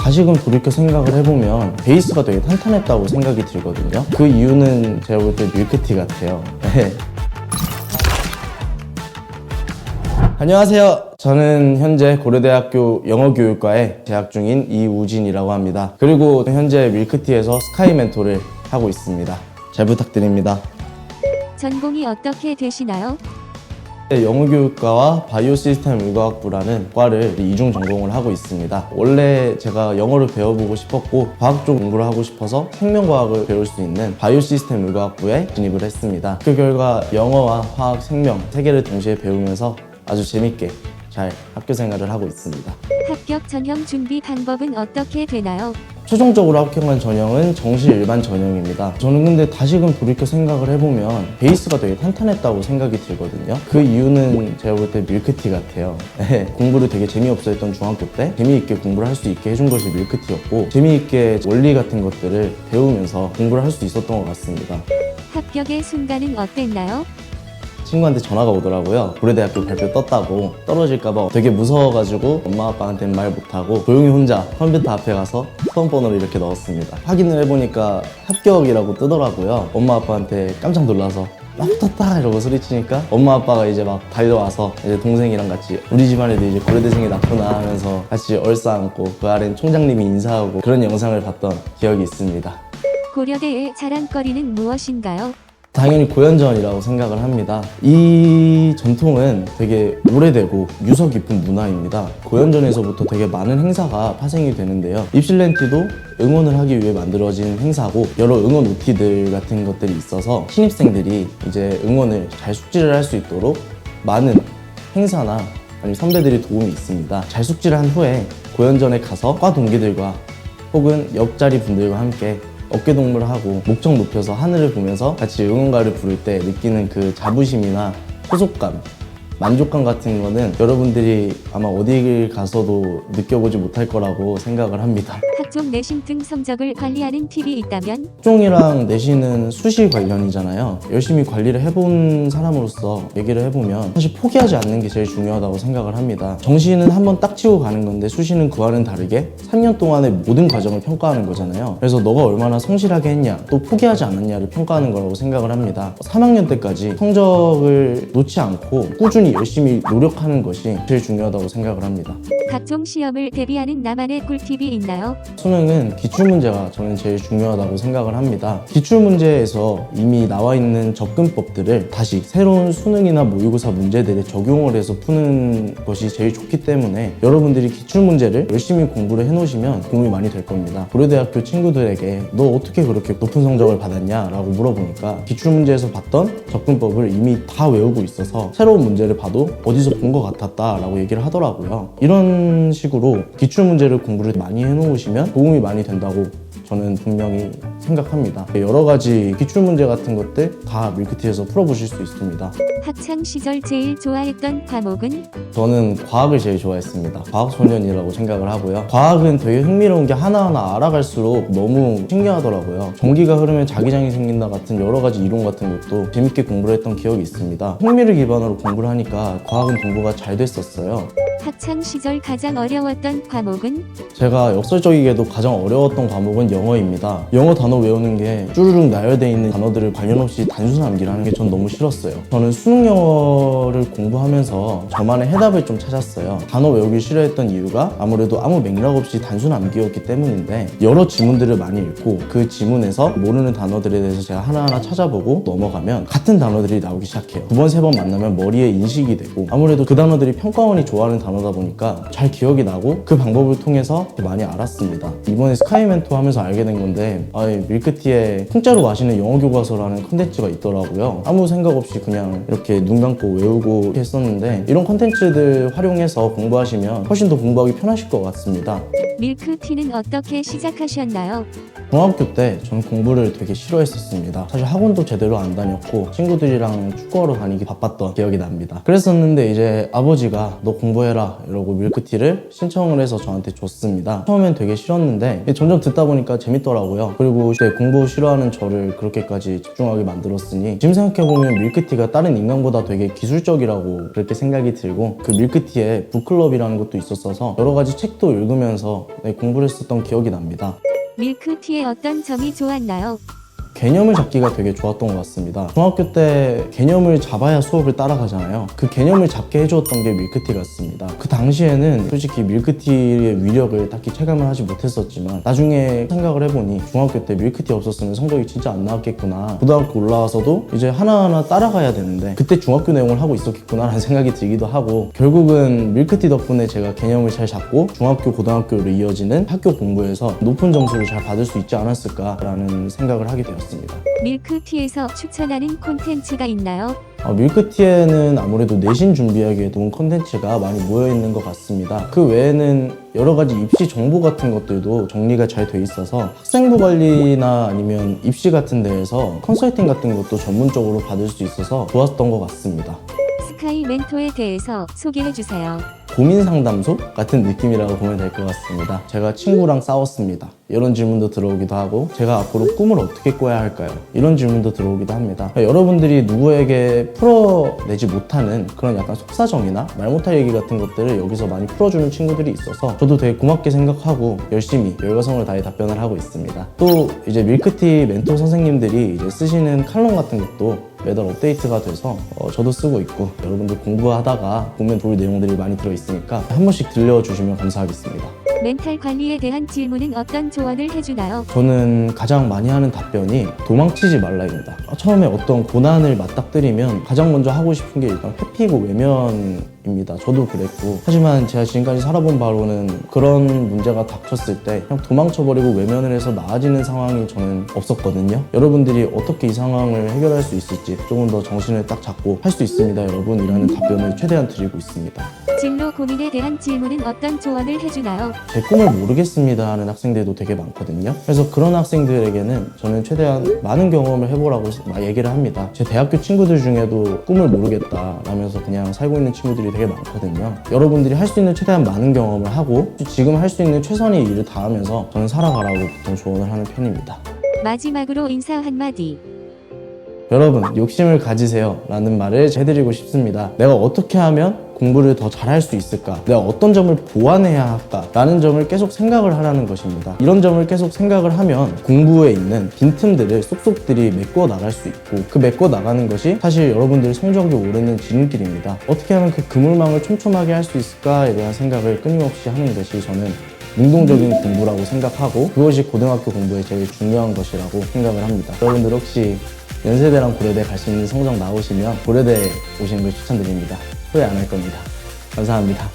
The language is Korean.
다시금 돌이켜 생각을 해보면 베이스가 되게 탄탄했다고 생각이 들거든요. 그 이유는 제가 볼 때 밀크티 같아요. 네. 안녕하세요. 저는 현재 고려대학교 영어교육과에 재학 중인 이우진이라고 합니다. 그리고 현재 밀크티에서 스카이 멘토를 하고 있습니다. 잘 부탁드립니다. 전공이 어떻게 되시나요? 영어교육과와 바이오시스템 의과학부라는 과를 이중 전공을 하고 있습니다. 원래 제가 영어를 배워보고 싶었고 과학 쪽 공부를 하고 싶어서 생명과학을 배울 수 있는 바이오시스템 의과학부에 진입을 했습니다. 그 결과 영어와 화학, 생명 세 개를 동시에 배우면서 아주 재밌게 잘 학교 생활을 하고 있습니다. 합격 전형 준비 방법은 어떻게 되나요? 최종적으로 합격한 전형은 정시 일반 전형입니다. 저는 근데 다시금 돌이켜 생각을 해보면 베이스가 되게 탄탄했다고 생각이 들거든요. 그 이유는 제가 볼 때 밀크티 같아요. 네, 공부를 되게 재미없어 했던 중학교 때 재미있게 공부를 할 수 있게 해준 것이 밀크티였고, 재미있게 원리 같은 것들을 배우면서 공부를 할 수 있었던 것 같습니다. 합격의 순간은 어땠나요? 친구한테 전화가 오더라고요. 고려대학교 발표 떴다고. 떨어질까봐 되게 무서워가지고 엄마 아빠한테는 말 못하고 조용히 혼자 컴퓨터 앞에 가서 수험번호를 이렇게 넣었습니다. 확인을 해보니까 합격이라고 뜨더라고요. 엄마 아빠한테 깜짝 놀라서 나 붙었다 이러고 소리치니까 엄마 아빠가 이제 막 달려와서 이제 동생이랑 같이 우리 집안에도 이제 고려대생이 났구나 하면서 같이 얼싸안고 그 아래는 총장님이 인사하고 그런 영상을 봤던 기억이 있습니다. 고려대의 자랑거리는 무엇인가요? 당연히 고연전이라고 생각을 합니다. 이 전통은 되게 오래되고 유서 깊은 문화입니다. 고연전에서부터 되게 많은 행사가 파생이 되는데요. 입실렌티도 응원을 하기 위해 만들어진 행사고, 여러 응원 OT들 같은 것들이 있어서 신입생들이 이제 응원을 잘 숙지를 할 수 있도록 많은 행사나 아니면 선배들이 도움이 있습니다. 잘 숙지를 한 후에 고연전에 가서 과 동기들과 혹은 옆자리 분들과 함께 어깨동무를 하고 목청 높여서 하늘을 보면서 같이 응원가를 부를 때 느끼는 그 자부심이나 소속감, 만족감 같은 거는 여러분들이 아마 어디 가서도 느껴보지 못할 거라고 생각을 합니다. 학종 내신 등 성적을 관리하는 팁이 있다면? 학종이랑 내신은 수시 관련이잖아요. 열심히 관리를 해본 사람으로서 얘기를 해보면 사실 포기하지 않는 게 제일 중요하다고 생각을 합니다. 정시는 한번 딱 치고 가는 건데 수시는 그와는 다르게 3년 동안의 모든 과정을 평가하는 거잖아요. 그래서 너가 얼마나 성실하게 했냐, 또 포기하지 않았냐를 평가하는 거라고 생각을 합니다. 3학년 때까지 성적을 놓지 않고 꾸준히 열심히 노력하는 것이 제일 중요하다고 생각을 합니다. 각종 시험을 대비하는 나만의 꿀팁이 있나요? 수능은 기출문제가 저는 제일 중요하다고 생각을 합니다. 기출문제에서 이미 나와 있는 접근법들을 다시 새로운 수능이나 모의고사 문제들에 적용을 해서 푸는 것이 제일 좋기 때문에 여러분들이 기출문제를 열심히 공부를 해놓으시면 도움이 많이 될 겁니다. 고려대학교 친구들에게 너 어떻게 그렇게 높은 성적을 받았냐? 라고 물어보니까 기출문제에서 봤던 접근법을 이미 다 외우고 있어서 새로운 문제를 봐도 어디서 본 것 같았다 라고 얘기를 하더라고요. 이런 식으로 기출문제를 공부를 많이 해놓으시면 도움이 많이 된다고 저는 분명히 생각합니다. 여러 가지 기출문제 같은 것들 다 밀크티에서 풀어보실 수 있습니다. 학창 시절 제일 좋아했던 과목은? 저는 과학을 제일 좋아했습니다. 과학소년이라고 생각을 하고요. 과학은 되게 흥미로운 게 하나하나 알아갈수록 너무 신기하더라고요. 전기가 흐르면 자기장이 생긴다 같은 여러 가지 이론 같은 것도 재밌게 공부를 했던 기억이 있습니다. 흥미를 기반으로 공부를 하니까 과학은 공부가 잘 됐었어요. 학창 시절 가장 어려웠던 과목은? 제가 역설적이게도 가장 어려웠던 과목은 영어입니다. 영어 단어 외우는 게 쭈르륵 나열되어 있는 단어들을 관련 없이 단순 암기를 하는 게 전 너무 싫었어요. 저는 수능 영어를 공부하면서 저만의 해답을 좀 찾았어요. 단어 외우기 싫어했던 이유가 아무래도 아무 맥락 없이 단순 암기였기 때문인데, 여러 지문들을 많이 읽고 그 지문에서 모르는 단어들에 대해서 제가 하나하나 찾아보고 넘어가면 같은 단어들이 나오기 시작해요. 두 번, 세 번 만나면 머리에 인식이 되고, 아무래도 그 단어들이 평가원이 좋아하는 단어다 보니까 잘 기억이 나고 그 방법을 통해서 많이 알았습니다. 이번에 스카이 멘토 하면서 알게 된 건데, 밀크티에 공짜로 마시는 영어 교과서라는 컨텐츠가 있더라고요. 아무 생각 없이 그냥 이렇게 눈 감고 외우고 했었는데, 이런 컨텐츠들 활용해서 공부하시면 훨씬 더 공부하기 편하실 것 같습니다. 밀크티는 어떻게 시작하셨나요? 중학교 때 저는 공부를 되게 싫어했었습니다. 사실 학원도 제대로 안 다녔고 친구들이랑 축구하러 다니기 바빴던 기억이 납니다. 그랬었는데 이제 아버지가 너 공부해라 이러고 밀크티를 신청을 해서 저한테 줬습니다. 처음엔 되게 싫었는데 점점 듣다 보니까 재밌더라고요. 그리고 이제 공부 싫어하는 저를 그렇게까지 집중하게 만들었으니 지금 생각해보면 밀크티가 다른 인강보다 되게 기술적이라고 그렇게 생각이 들고 그 밀크티에 북클럽이라는 것도 있었어서 여러 가지 책도 읽으면서 공부를 했었던 기억이 납니다. 밀크티의 어떤 점이 좋았나요? 개념을 잡기가 되게 좋았던 것 같습니다. 중학교 때 개념을 잡아야 수업을 따라가잖아요. 그 개념을 잡게 해주었던 게 밀크티 같습니다. 그 당시에는 솔직히 밀크티의 위력을 딱히 체감을 하지 못했었지만 나중에 생각을 해보니 중학교 때 밀크티 없었으면 성적이 진짜 안 나왔겠구나. 고등학교 올라와서도 이제 하나하나 따라가야 되는데 그때 중학교 내용을 하고 있었겠구나 라는 생각이 들기도 하고 결국은 밀크티 덕분에 제가 개념을 잘 잡고 중학교, 고등학교로 이어지는 학교 공부에서 높은 점수를 잘 받을 수 있지 않았을까라는 생각을 하게 되었습니다. 밀크티에서 추천하는 콘텐츠가 있나요? 밀크티에는 아무래도 내신 준비하기에 좋은 콘텐츠가 많이 모여있는 것 같습니다. 그 외에는 여러 가지 입시 정보 같은 것들도 정리가 잘 돼 있어서 학생부 관리나 아니면 입시 같은 데에서 컨설팅 같은 것도 전문적으로 받을 수 있어서 좋았던 것 같습니다. 스카이 멘토에 대해서 소개해주세요. 고민 상담소 같은 느낌이라고 보면 될 것 같습니다. 제가 친구랑 싸웠습니다. 이런 질문도 들어오기도 하고 제가 앞으로 꿈을 어떻게 꿔야 할까요? 이런 질문도 들어오기도 합니다. 여러분들이 누구에게 풀어내지 못하는 그런 약간 속사정이나 말 못할 얘기 같은 것들을 여기서 많이 풀어주는 친구들이 있어서 저도 되게 고맙게 생각하고 열심히 열과성을 다해 답변을 하고 있습니다. 또 이제 밀크티 멘토 선생님들이 이제 쓰시는 칼럼 같은 것도 매달 업데이트가 돼서 저도 쓰고 있고 여러분들 공부하다가 보면 좋을 내용들이 많이 들어있으니까 한 번씩 들려주시면 감사하겠습니다. 멘탈 관리에 대한 질문은 어떤 조언을 해주나요? 저는 가장 많이 하는 답변이 도망치지 말라입니다. 처음에 어떤 고난을 맞닥뜨리면 가장 먼저 하고 싶은 게 일단 회피고 외면입니다. 저도 그랬고 하지만 제가 지금까지 살아본 바로는 그런 문제가 닥쳤을 때 그냥 도망쳐버리고 외면을 해서 나아지는 상황이 저는 없었거든요. 여러분들이 어떻게 이 상황을 해결할 수 있을지 조금 더 정신을 딱 잡고 할 수 있습니다 여러분 이라는 답변을 최대한 드리고 있습니다. 진로 고민에 대한 질문은 어떤 조언을 해주나요? 제 꿈을 모르겠습니다 하는 학생들도 되게 많거든요. 그래서 그런 학생들에게는 저는 최대한 많은 경험을 해보라고 얘기를 합니다. 제 대학교 친구들 중에도 꿈을 모르겠다 라면서 그냥 살고 있는 친구들이 되게 많거든요. 여러분들이 할 수 있는 최대한 많은 경험을 하고 지금 할 수 있는 최선의 일을 다하면서 저는 살아가라고 보통 조언을 하는 편입니다. 마지막으로 인사 한마디. 여러분 욕심을 가지세요 라는 말을 해드리고 싶습니다. 내가 어떻게 하면 공부를 더 잘할 수 있을까? 내가 어떤 점을 보완해야 할까? 라는 점을 계속 생각을 하라는 것입니다. 이런 점을 계속 생각을 하면 공부에 있는 빈틈들을 쏙쏙들이 메꿔 나갈 수 있고 그 메꿔 나가는 것이 사실 여러분들 성적이 오르는 지름길입니다. 어떻게 하면 그 그물망을 촘촘하게 할 수 있을까에 대한 생각을 끊임없이 하는 것이 저는 능동적인 공부라고 생각하고 그것이 고등학교 공부의 제일 중요한 것이라고 생각을 합니다. 여러분들 혹시 연세대랑 고려대 갈 수 있는 성적 나오시면 고려대 오시는 걸 추천드립니다. 후회 안 할 겁니다. 감사합니다.